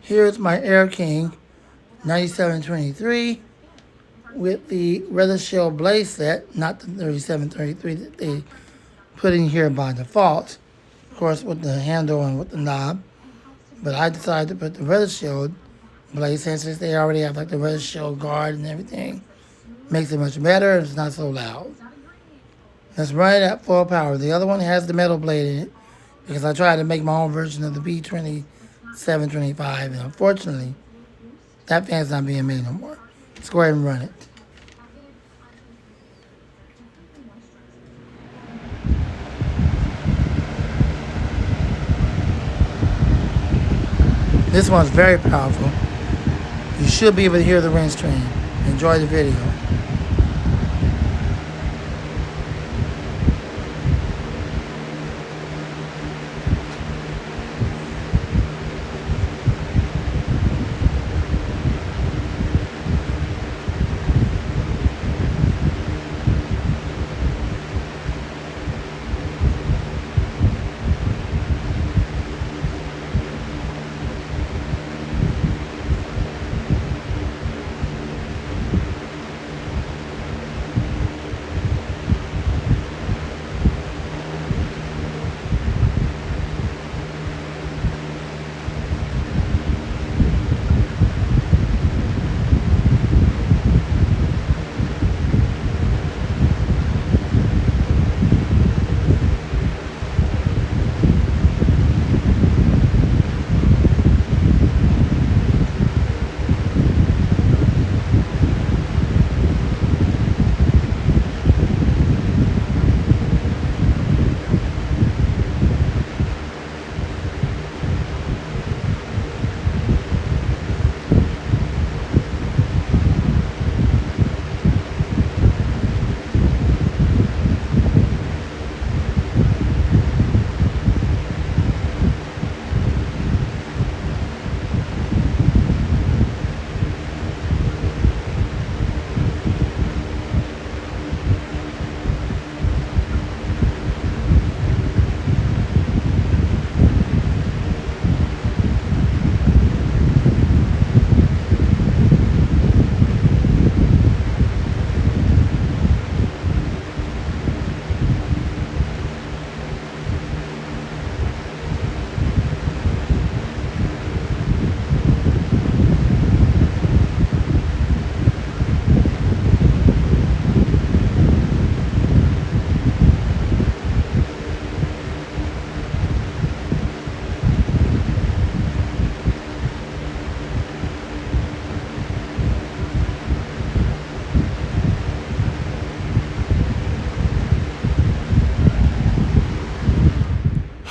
Here's my Air King 9723 with the Weather Shell Blaze set, not the 3733 that they put in here by default. Of course, with the handle and with the knob. But I decided to put the Weather Shield Blaze set since they already have like the Weather Shield guard and everything. Makes it much better and it's not so loud. Let's run it at full power. The other one has the metal blade in it because I tried to make my own version of the B2725 and unfortunately that fan's not being made no more. Let's go ahead and run it. This one's very powerful. You should be able to hear the wind stream. Enjoy the video.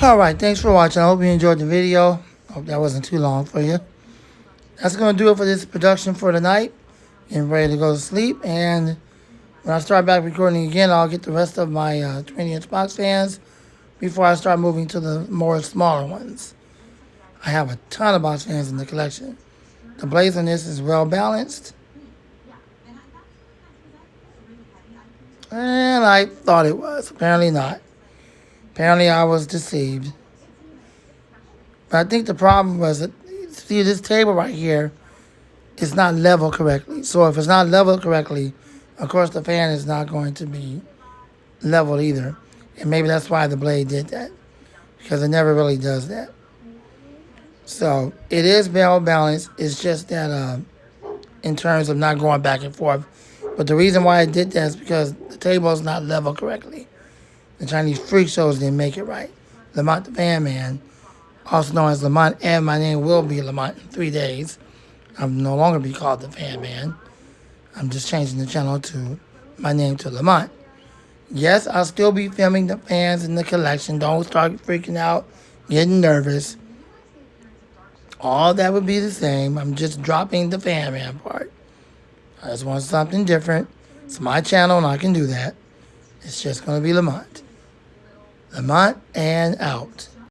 Alright, thanks for watching. I hope you enjoyed the video. Hope that wasn't too long for you. That's going to do it for this production for tonight. Getting ready to go to sleep. And when I start back recording again, I'll get the rest of my 20-inch box fans before I start moving to the more smaller ones. I have a ton of box fans in the collection. The blaze on this is well balanced. And I thought it was. Apparently not. Apparently I was deceived. But I think the problem was that, see, this table right here is not level correctly. So if it's not leveled correctly, of course the fan is not going to be leveled either. And maybe that's why the blade did that, because it never really does that. So it is well balanced. It's just that in terms of not going back and forth. But the reason why it did that is because the table is not leveled correctly. The Chinese freak shows didn't make it right. Lamont the Fan Man, also known as Lamont, and my name will be Lamont in 3 days. I'll no longer be called the Fan Man. I'm just changing the channel to my name to Lamont. Yes, I'll still be filming the fans in the collection. Don't start freaking out, getting nervous. All that would be the same. I'm just dropping the Fan Man part. I just want something different. It's my channel and I can do that. It's just going to be Lamont. Lamont and out.